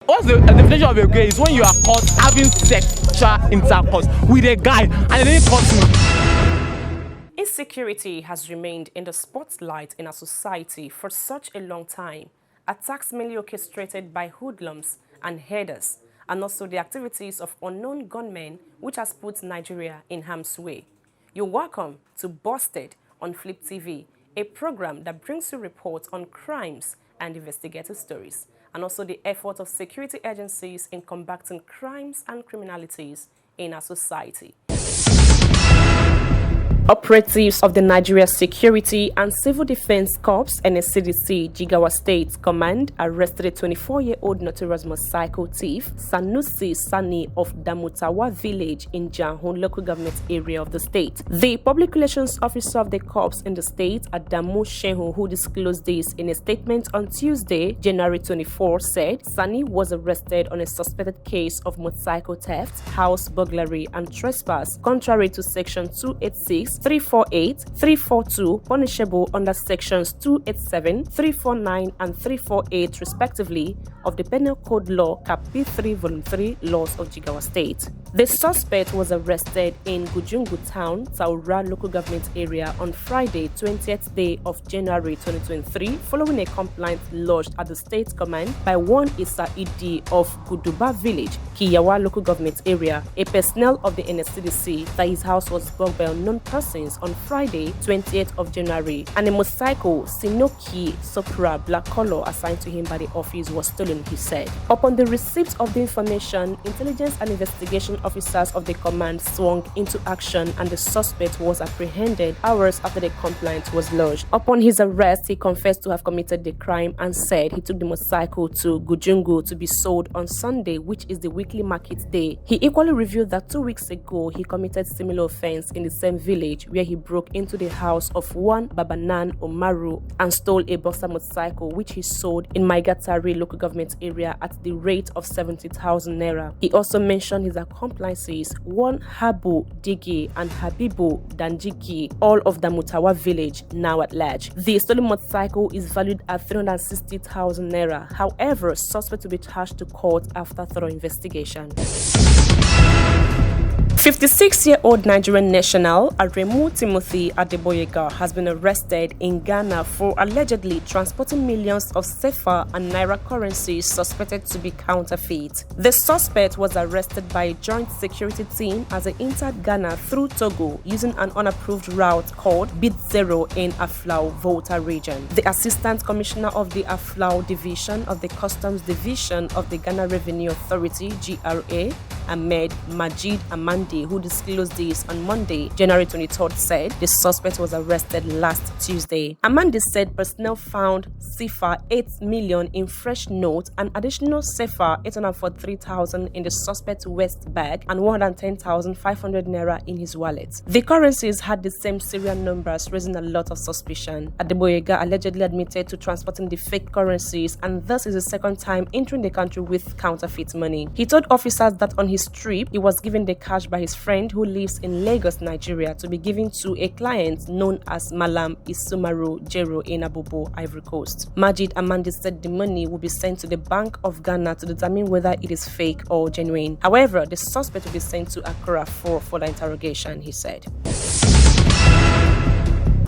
what's the definition of a gay is when you are caught having sexual intercourse with a guy and they didn't caught me. Insecurity has remained in the spotlight in our society for such a long time. Attacks mainly orchestrated by hoodlums and herders, and also the activities of unknown gunmen, which has put Nigeria in harm's way. You're welcome to Busted on Flip TV, a program that brings you reports on crimes and investigative stories, and also the effort of security agencies in combating crimes and criminalities in our society. Operatives of the Nigeria Security and Civil Defense Corps NSCDC Jigawa State Command arrested a 24-year-old notorious motorcycle thief, Sanusi Sani of Damutawa village in Janhun local government area of the state. The public relations officer of the corps in the state, Adamu Shehu, who disclosed this in a statement on Tuesday, January 24, said Sani was arrested on a suspected case of motorcycle theft, house burglary, and trespass, contrary to Section 286, 348, 342, punishable under sections 287, 349, and 348, respectively, of the Penal Code Law, Cap P3, Volume 3, Laws of Jigawa State. The suspect was arrested in Gujungu Town, Taura local government area on Friday, 20th day of January 2023, following a complaint lodged at the state command by one Isa Idi of Guduba village, Kiyawa local government area, a personnel of the NSCDC, that his house was bugged by unknown persons on Friday, 20th of January, and a motorcycle Sinoki Sopra black color assigned to him by the office was stolen, he said. Upon the receipt of the information, intelligence and investigation officers of the command swung into action and the suspect was apprehended hours after the complaint was lodged. Upon his arrest, he confessed to have committed the crime and said he took the motorcycle to Gujungu to be sold on Sunday, which is the weekly market day. He equally revealed that 2 weeks ago, he committed similar offense in the same village where he broke into the house of one Babanan Omaru and stole a Boxer motorcycle which he sold in Maigatari local government area at the rate of 70,000 naira. He also mentioned his accomplices, one Habu Digi and Habibu Danjiki, all of the Mutawa village, now at large. The stolen motorcycle is valued at 360,000 naira. However, suspect will be charged to court after thorough investigation. 56-year-old Nigerian national Aremu Timothy Adeboyega has been arrested in Ghana for allegedly transporting millions of CFA and Naira currencies suspected to be counterfeit. The suspect was arrested by a joint security team as he entered Ghana through Togo using an unapproved route called Bit Zero in Aflao, Volta region. The Assistant Commissioner of the Aflao Division of the Customs Division of the Ghana Revenue Authority (GRA), Ahmed Majid Amandi, who disclosed this on Monday, January 23rd, said the suspect was arrested last Tuesday. Amandi said personnel found CFA 8 million in fresh notes and additional CFA 843,000 in the suspect's waist bag and 110,500 naira in his wallet. The currencies had the same serial numbers, raising a lot of suspicion. Adeboyega allegedly admitted to transporting the fake currencies, and thus is the second time entering the country with counterfeit money. He told officers that on his trip, he was given the cash by his friend who lives in Lagos, Nigeria, to be given to a client known as Malam Isumaru Jero in Abobo, Ivory Coast. Majid Amandi said the money will be sent to the Bank of Ghana to determine whether it is fake or genuine. However, the suspect will be sent to Accra for further interrogation, he said.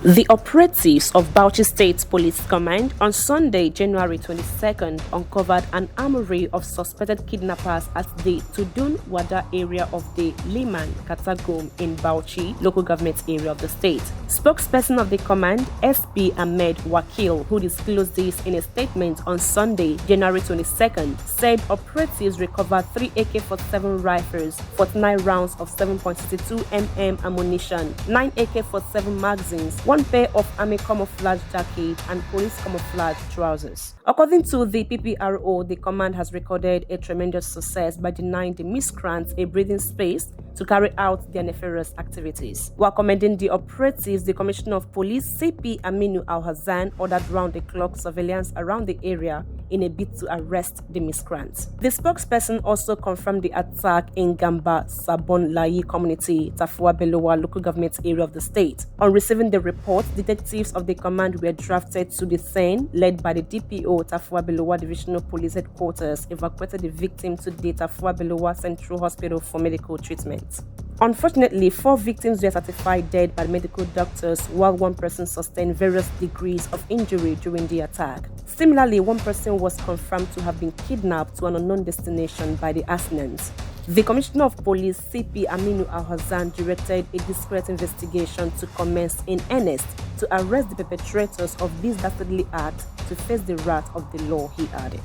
The operatives of Bauchi State Police Command on Sunday, January 22nd, uncovered an armory of suspected kidnappers at the Tudun Wada area of the Liman Katagum in Bauchi, local government area of the state. Spokesperson of the command, SP Ahmed Wakil, who disclosed this in a statement on Sunday, January 22nd, said operatives recovered 3 AK-47 rifles, 49 rounds of 7.62 mm ammunition, 9 AK-47 magazines, 1 pair of army camouflage jacket and police camouflage trousers. According to the PPRO, the command has recorded a tremendous success by denying the miscreants a breathing space to carry out their nefarious activities. While commending the operatives, the Commissioner of Police, CP Aminu Al-Hassan, ordered round-the-clock surveillance around the area in a bid to arrest the miscreants. The spokesperson also confirmed the attack in Gamba Sabon Layi community, Tafua Belowa local government area of the state. On receiving the report, detectives of the command were drafted to the scene, led by the DPO Tafua Belowa Divisional Police Headquarters, evacuated the victim to the Tafua Belowa Central Hospital for medical treatment. Unfortunately, 4 victims were certified dead by medical doctors, while 1 person sustained various degrees of injury during the attack. Similarly, 1 person was confirmed to have been kidnapped to an unknown destination by the assailants. The Commissioner of Police, CP Aminu Al-Hassan, directed a discreet investigation to commence in earnest to arrest the perpetrators of this dastardly act to face the wrath of the law, he added.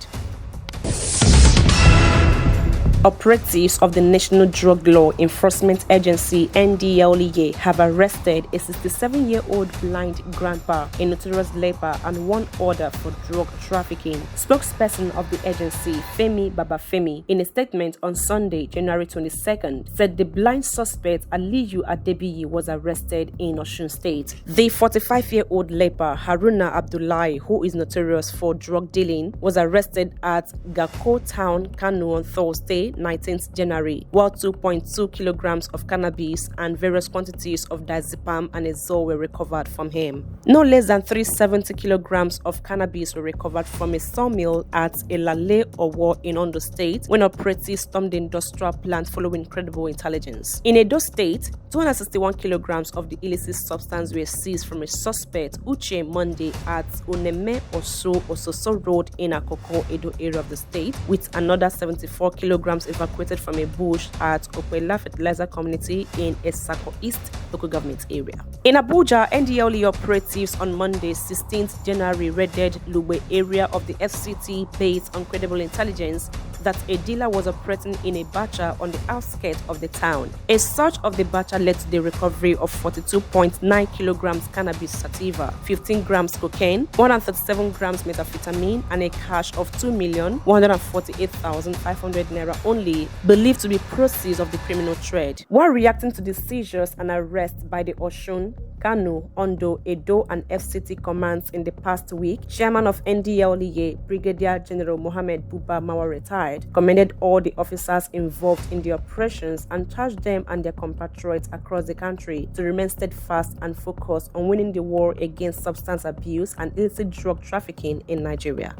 Operatives of the National Drug Law Enforcement Agency (Ndlea) have arrested a 67-year-old blind grandpa, a notorious leper, and 1 order for drug trafficking. Spokesperson of the agency, Femi Babafemi, in a statement on Sunday, January 22nd, said the blind suspect Aliyu Adebiyi was arrested in Osun State. The 45-year-old leper Haruna Abdullahi, who is notorious for drug dealing, was arrested at Gako Town, Kano on Thursday, 19th January, while 2.2 kilograms of cannabis and various quantities of diazepam and azole were recovered from him. No less than 370 kilograms of cannabis were recovered from a sawmill at Elale Owo in Ondo State when operatives stormed the industrial plant following credible intelligence. In Edo State, 261 kilograms of the illicit substance were seized from a suspect, Uche, Monday at Oneme Ososo Road in Akoko, Edo area of the state, with another 74 kilograms evacuated from a bush at Okwela Fertilizer Community in Esako East local government area. In Abuja, Ndlea operatives on Monday, 16th January, raided Lugbe area of the FCT based on credible intelligence that a dealer was operating in a bacha on the outskirts of the town. A search of the bacha led to the recovery of 42.9 kilograms cannabis sativa, 15 grams cocaine, 137 grams methamphetamine, and a cash of 2,148,500 naira only, believed to be proceeds of the criminal trade. While reacting to the seizures and arrests by the Osun, Kano, Ondo, Edo, and FCT commands in the past week, Chairman of Ndlea, Brigadier General Mohammed Buba Mawa retired, commended all the officers involved in the operations and charged them and their compatriots across the country to remain steadfast and focused on winning the war against substance abuse and illicit drug trafficking in Nigeria.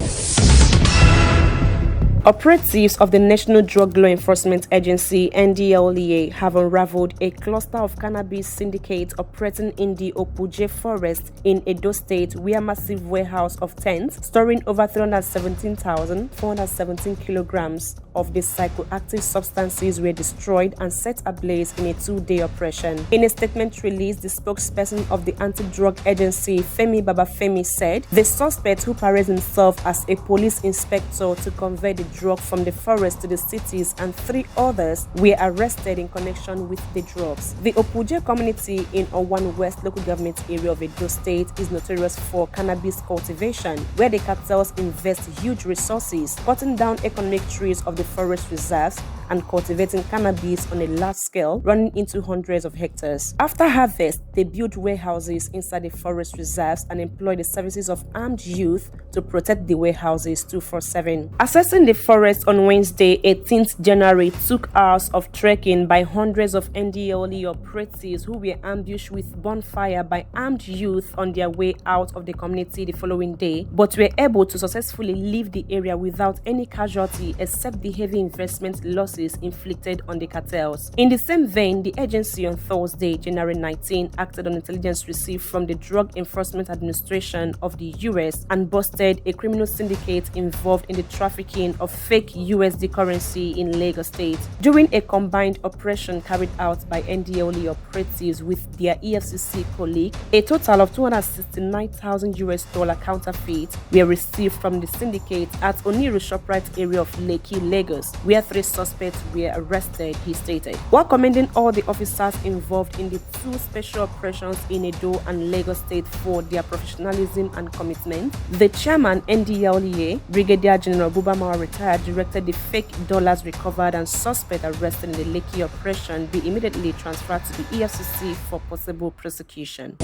Operatives of the National Drug Law Enforcement Agency (Ndlea) have unraveled a cluster of cannabis syndicates operating in the Opuje forest in Edo State, where a massive warehouse of tents storing over 317,417 kilograms of the psychoactive substances were destroyed and set ablaze in a 2-day operation. In a statement released, the spokesperson of the anti-drug agency, Femi Babafemi, said the suspect, who parades himself as a police inspector to convey the drug from the forest to the cities, and 3 others were arrested in connection with the drugs. The Opuje community in Owan West local government area of Edo State is notorious for cannabis cultivation, where the cartels invest huge resources, cutting down economic trees of the forest reserves and cultivating cannabis on a large scale, running into hundreds of hectares. After harvest, they build warehouses inside the forest reserves and employ the services of armed youth to protect the warehouses 24/7. Accessing the forest on Wednesday, 18th January, took hours of trekking by hundreds of Ndlea operatives who were ambushed with bonfire by armed youth on their way out of the community the following day, but were able to successfully leave the area without any casualty except the heavy investment losses inflicted on the cartels. In the same vein, the agency on Thursday, January 19, acted on intelligence received from the Drug Enforcement Administration of the US and busted a criminal syndicate involved in the trafficking of fake USD currency in Lagos State. During a combined operation carried out by Ndlea operatives with their EFCC colleague, a total of $269,000 counterfeit were received from the syndicate at Oniru Shoprite area of Lekki, Lagos, where 3 suspects suspects were arrested, he stated. While commending all the officers involved in the two special operations in Edo and Lagos State for their professionalism and commitment, the chairman, Ndlea, Brigadier General Buba Mawa retired, directed the fake dollars recovered and suspect arrested in the Lekki operation be immediately transferred to the EFCC for possible prosecution.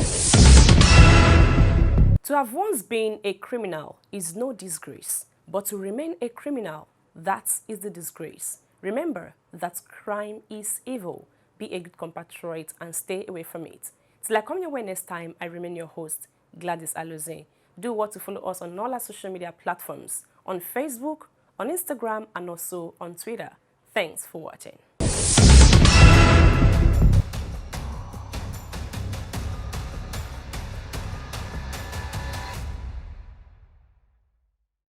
To have once been a criminal is no disgrace, but to remain a criminal, that is the disgrace. Remember that crime is evil. Be a good compatriot and stay away from it. Till I come your way next time, I remain your host, Gladys Alozie. Do what to follow us on all our social media platforms, on Facebook, on Instagram, and also on Twitter. Thanks for watching.